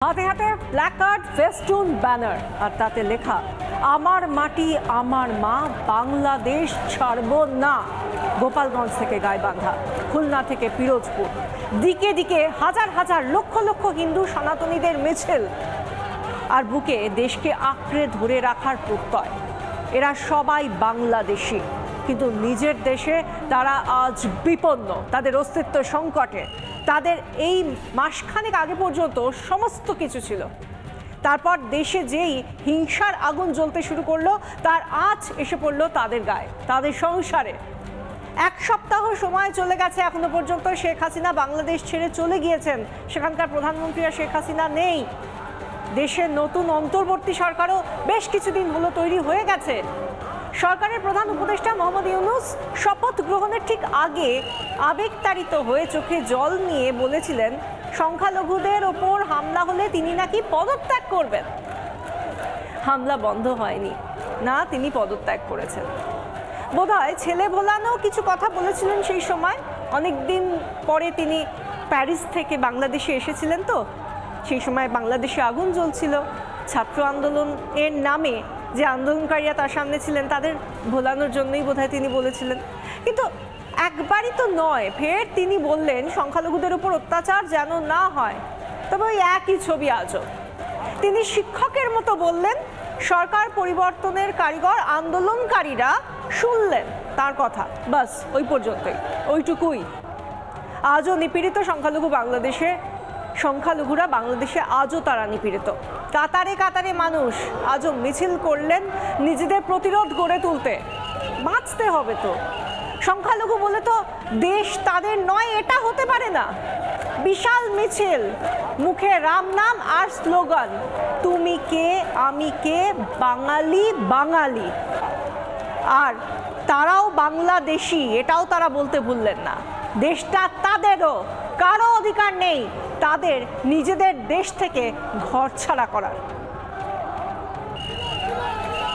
হাতে হাতে placard, festoon, banner আর তাতে লেখা আমার মাটি আমার মা, বাংলাদেশ ছাড়বো না। গোপালগঞ্জ থেকে গাইবান্ধা, খুলনা থেকে পিরোজপুর, দিকে দিকে হাজার হাজার লক্ষ লক্ষ হিন্দু সনাতনীদের মিছিল আর বুকে দেশকে আঁকড়ে ধরে রাখার প্রত্যয়। এরা সবাই বাংলাদেশি, কিন্তু নিজের দেশে তারা আজ বিপন্ন, তাদের অস্তিত্ব সংকটে। তাদের এই মাসখানেক আগে পর্যন্ত সমস্ত কিছু ছিল, তারপর দেশে যেই হিংসার আগুন জ্বলতে শুরু করলো তার আঁচ এসে পড়লো তাদের গায়ে, তাদের সংসারে। এক সপ্তাহ সময় চলে গেছে, এখনো পর্যন্ত শেখ হাসিনা বাংলাদেশ ছেড়ে চলে গিয়েছেন। সেখানকার প্রধানমন্ত্রী আর শেখ হাসিনা নেই। দেশের নতুন অন্তর্বর্তী সরকারও বেশ কিছুদিন হলো তৈরি হয়ে গেছে। সরকারের প্রধান উপদেষ্টা মোহাম্মদ ইউনূস শপথ গ্রহণের ঠিক আগে আবেগতাড়িত হয়ে চোখে জল নিয়ে বলেছিলেন সংখ্যালঘুদের ওপর হামলা হলে তিনি নাকি পদত্যাগ করবেন। হামলা বন্ধ হয়নি, না তিনি পদত্যাগ করেছেন। বোধহয় ছেলে ভোলানো কিছু কথা বলেছিলেন সেই সময়। অনেকদিন পরে তিনি প্যারিস থেকে বাংলাদেশে এসেছিলেন, তো সেই সময় বাংলাদেশে আগুন জ্বলছিল। ছাত্র আন্দোলন এর নামে যে আন্দোলনকারীরা তার সামনে ছিলেন তাদের ভোলানোর জন্যই বোধহয় তিনি বলেছিলেন। কিন্তু একবারই তো নয়, ফের তিনি বললেন সংখ্যালঘুদের উপর অত্যাচার যেন না হয়। তবে ওই একই ছবি আজও। তিনি শিক্ষকের মতো বললেন, সরকার পরিবর্তনের কারিগর আন্দোলনকারীরা শুনলেন তার কথা, বাস ওই পর্যন্তই, ওইটুকুই। আজও নিপীড়িত সংখ্যালঘুরা বাংলাদেশে আজও তারা নিপীড়িত। কাতারে কাতারে মানুষ আজও মিছিল করলেন নিজেদের প্রতিরোধ গড়ে তুলতে। বাঁচতে হবে তো, সংখ্যালঘু বলে তো দেশ তাদের নয়, এটা হতে পারে না। বিশাল মিছিল, মুখে রাম নাম আর স্লোগান, তুমি কে আমি কে, বাঙালি বাঙালি। আর তারাও বাংলাদেশি, এটাও তারা বলতে ভুললেন না। দেশটা তাদেরও, কারো অধিকার নেই তাদের নিজেদের দেশ থেকে ঘর ছাড়া করার।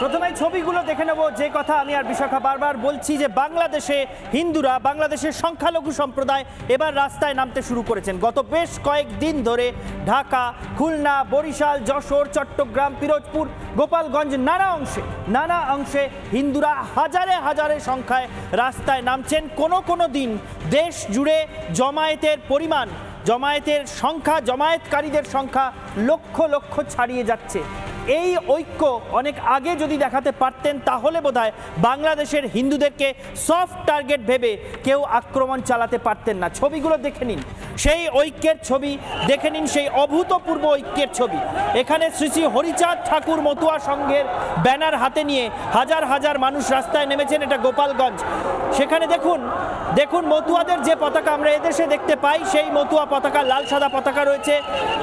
প্রথমে ছবিগুলো দেখে নেব। যে কথা আমি আর বিশাখা বারবার বলছি যে বাংলাদেশে হিন্দুরা, বাংলাদেশের সংখ্যালঘু সম্প্রদায় এবার রাস্তায় নামতে শুরু করেছেন। গত বেশ কয়েকদিন ধরে ঢাকা, খুলনা, বরিশাল, যশোর, চট্টগ্রাম, পিরোজপুর, গোপালগঞ্জ নানা অংশে হিন্দুরা হাজারে হাজারে সংখ্যায় রাস্তায় নামছেন। কোনো দিন দেশ জুড়ে জমায়েতের পরিমাণ, জমায়েতের সংখ্যা, জমায়েতকারীদের সংখ্যা লক্ষ লক্ষ ছাড়িয়ে যাচ্ছে। এই ঐক্য অনেক আগে যদি দেখাতে পারতেন তাহলে বোধহয় বাংলাদেশের হিন্দুদেরকে সফট টার্গেট ভেবে কেউ আক্রমণ চালাতে পারতেন না। ছবিগুলো দেখে নিন, সেই ঐক্যের ছবি দেখে নিন, সেই অভূতপূর্ব ঐক্যের ছবি। এখানে শ্রী শ্রী হরিচাঁদ ঠাকুর মতুয়া সংঘের ব্যানার হাতে নিয়ে হাজার হাজার মানুষ রাস্তায় নেমেছেন। এটা গোপালগঞ্জ। সেখানে দেখুন মতুয়াদের যে পতাকা আমরা এদেশে দেখতে পাই, সেই মতুয়া পতাকা, লাল সাদা পতাকা রয়েছে,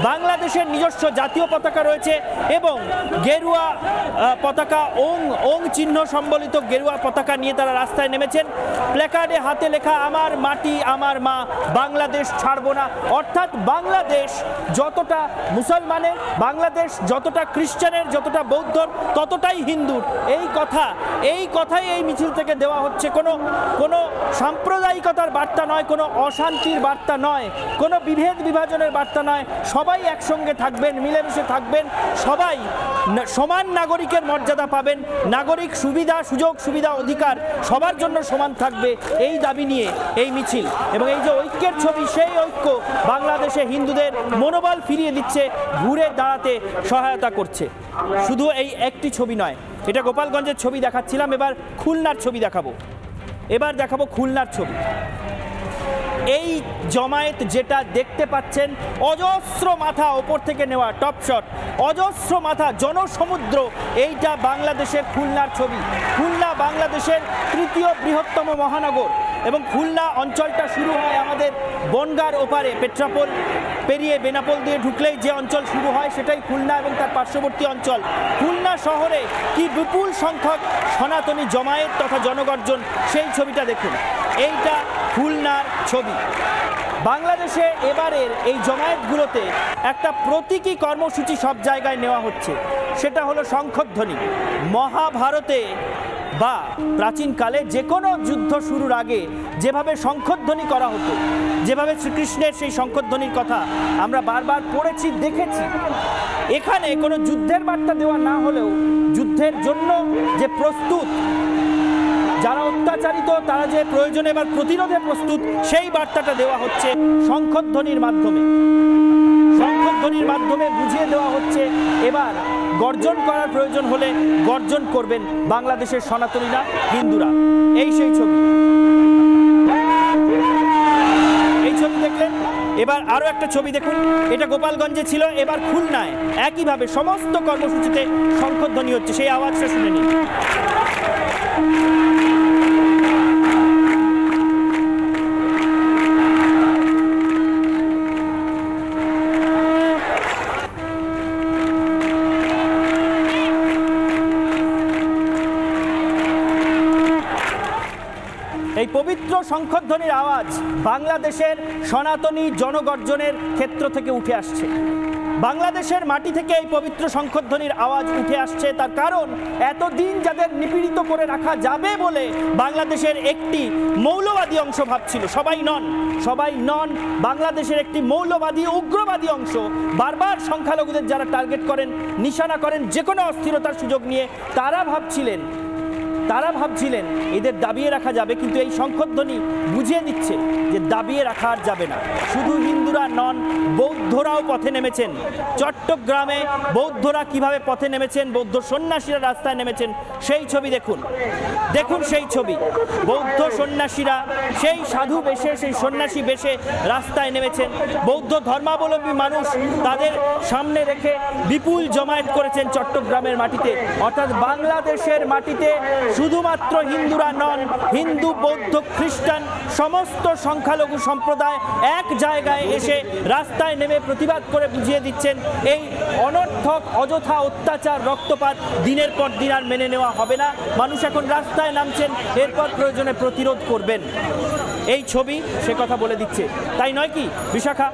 বাংলাদেশের নিজস্ব জাতীয় পতাকা রয়েছে এবং গেরুয়া পতাকা, ওং চিহ্ন সম্বলিত গেরুয়া পতাকা নিয়ে তারা রাস্তায় নেমেছেন। প্ল্যাকার্ডে হাতে লেখা আমার মাটি আমার মা, বাংলাদেশ ছাড়বো না। অর্থাৎ বাংলাদেশ যতটা মুসলমানের, বাংলাদেশ যতটা খ্রিস্টানের, যতটা বৌদ্ধর, ততটাই হিন্দুর। এই কথাই এই মিছিল থেকে দেওয়া হচ্ছে। কোনো সাম্প্রদায়িকতার বার্তা নয়, কোনো অশান্তির বার্তা নয়, কোনো বিভেদ বিভাজনের বার্তা নয়। সবাই একসঙ্গে থাকবেন, মিলেমিশে থাকবেন, সবাই সমান নাগরিকের মর্যাদা পাবেন, নাগরিক সুযোগ সুবিধা অধিকার সবার জন্য সমান থাকবে, এই দাবি নিয়ে এই মিছিল। এবং এই যে ঐক্যের ছবি, সেই ঐক্য বাংলাদেশে হিন্দুদের মনোবল ফিরিয়ে দিচ্ছে, ঘুরে দাঁড়াতে সহায়তা করছে। শুধু এই একটি ছবি নয়, এটা গোপালগঞ্জের ছবি দেখাচ্ছিলাম, এবার খুলনার ছবি দেখাবো। খুলনার ছবি। এই জমায়েত যেটা দেখতে পাচ্ছেন, অজস্র মাথা ওপর থেকে নেওয়া টপ শট, অজস্র মাথা, জনসমুদ্র, এইটা বাংলাদেশের খুলনার ছবি। খুলনা বাংলাদেশের তৃতীয় বৃহত্তম মহানগর এবং খুলনা অঞ্চলটা শুরু হয় আমাদের বনগাঁর ওপারে, পেট্রাপোল পেরিয়ে বেনাপোল দিয়ে ঢুকলেই যে অঞ্চল শুরু হয় সেটাই খুলনা এবং তার পার্শ্ববর্তী অঞ্চল। খুলনা শহরে কি বিপুল সংখ্যক সনাতনী জমায়েত তথা জনগর্জন, সেই ছবিটা দেখুন। এইটা খুলনার ছবি। বাংলাদেশে এবারের এই জমায়েতগুলোতে একটা প্রতীকী কর্মসূচি সব জায়গায় নেওয়া হচ্ছে, সেটা হলো শঙ্খধ্বনি। মহাভারতে বা প্রাচীনকালে যে কোনো যুদ্ধ শুরুর আগে যেভাবে শঙ্খধ্বনি করা হতো, যেভাবে শ্রীকৃষ্ণের সেই শঙ্খধ্বনির কথা আমরা বারবার পড়েছি, দেখেছি, এখানে কোনো যুদ্ধের বার্তা দেওয়া না হলেও যুদ্ধের জন্য যে প্রস্তুত, যারা অত্যাচারিত তারা যে প্রয়োজনে এবার প্রতিরোধে প্রস্তুত, সেই বার্তাটা দেওয়া হচ্ছে শঙ্খধ্বনির মাধ্যমে। শঙ্খধ্বনির মাধ্যমে বুঝিয়ে দেওয়া হচ্ছে এবার গর্জন করার প্রয়োজন হলে গর্জন করবেন বাংলাদেশের সনাতনীরা, হিন্দুরা। এই সেই ছবি, এই ছবি দেখলেন। এবার আরো একটা ছবি দেখুন, এটা গোপালগঞ্জে ছিল, এবার খুলনায় একইভাবে সমস্ত কর্মসূচিতে শঙ্খধ্বনি হচ্ছে। সেই আওয়াজটা শুনে নিন। এই পবিত্র শঙ্খধ্বনির আওয়াজ বাংলাদেশের সনাতনী জনগর্জনের ক্ষেত্র থেকে উঠে আসছে। বাংলাদেশের মাটি থেকে এই পবিত্র শঙ্খধ্বনির আওয়াজ উঠে আসছে। তার কারণ এতদিন যাদের নিপীড়িত করে রাখা যাবে বলে বাংলাদেশের একটি মৌলবাদী অংশ ভাবছিল, সবাই নন, বাংলাদেশের একটি মৌলবাদী উগ্রবাদী অংশ বারবার সংখ্যালঘুদের যারা টার্গেট করেন, নিশানা করেন যে কোনো অস্থিরতার সুযোগ নিয়ে, তারা ভাবছিলেন এদের দাবিয়ে রাখা যাবে। কিন্তু এই শঙ্খধ্বনি বুঝিয়ে দিচ্ছে যে দাবিয়ে রাখা আর যাবে না। শুধু হিন্দুরা নন, বৌদ্ধরাও পথে নেমেছেন। চট্টগ্রামে বৌদ্ধরা কিভাবে পথে নেমেছেন, বৌদ্ধ সন্ন্যাসীরা রাস্তায় নেমেছেন, সেই ছবি দেখুন। সেই ছবি, বৌদ্ধ সন্ন্যাসীরা সেই সাধু বেশে, সেই সন্ন্যাসী বেশে রাস্তায় নেমেছেন। বৌদ্ধ ধর্মাবলম্বী মানুষ তাদের সামনে রেখে বিপুল জমায়েত করেছেন চট্টগ্রামের মাটিতে। অর্থাৎ বাংলাদেশের মাটিতে শুধুমাত্র হিন্দুরা নন, হিন্দু, বৌদ্ধ, খ্রিস্টান সমস্ত সংখ্যালঘু সম্প্রদায় এক জায়গায় এসে রাস্তায় নেমে প্রতিবাদ করে বুঝিয়ে দিচ্ছেন এই অনর্থক অযথা অত্যাচার, রক্তপাত দিনের পর দিন আর মেনে নেওয়া হবে না। মানুষ এখন রাস্তায় নামছেন, এরপর প্রয়োজনে প্রতিরোধ করবেন। এই ছবি সে কথা বলে দিচ্ছে, তাই নয় কি বিশাখা?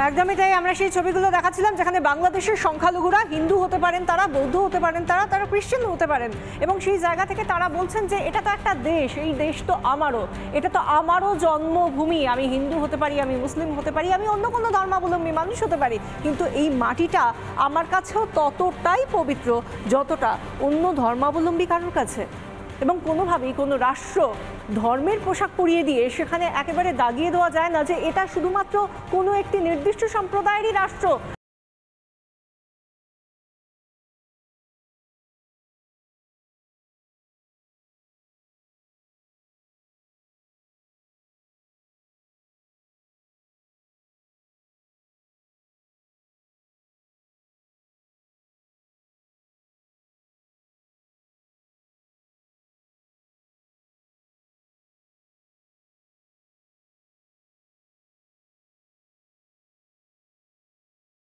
একদমই তাই। আমরা সেই ছবিগুলো দেখাচ্ছিলাম যেখানে বাংলাদেশের সংখ্যালঘুরা হিন্দু হতে পারেন, তারা বৌদ্ধ হতে পারেন, তারা খ্রিস্টান হতে পারেন, এবং সেই জায়গা থেকে তারা বলছেন যে এটা তো একটা দেশ, এই দেশ তো আমারও, এটা তো আমারও জন্মভূমি। আমি হিন্দু হতে পারি, আমি মুসলিম হতে পারি, আমি অন্য কোনো ধর্মাবলম্বী মানুষ হতে পারি, কিন্তু এই মাটিটা আমার কাছেও ততটাই পবিত্র যতটা অন্য ধর্মাবলম্বী কারোর কাছে। এবং কোনোভাবেই কোনো রাষ্ট্র ধর্মের পোশাক পরিয়ে দিয়ে সেখানে একেবারে দাগিয়ে দেওয়া যায় না যে এটা শুধুমাত্র কোনো একটি নির্দিষ্ট সম্প্রদায়েরই রাষ্ট্র।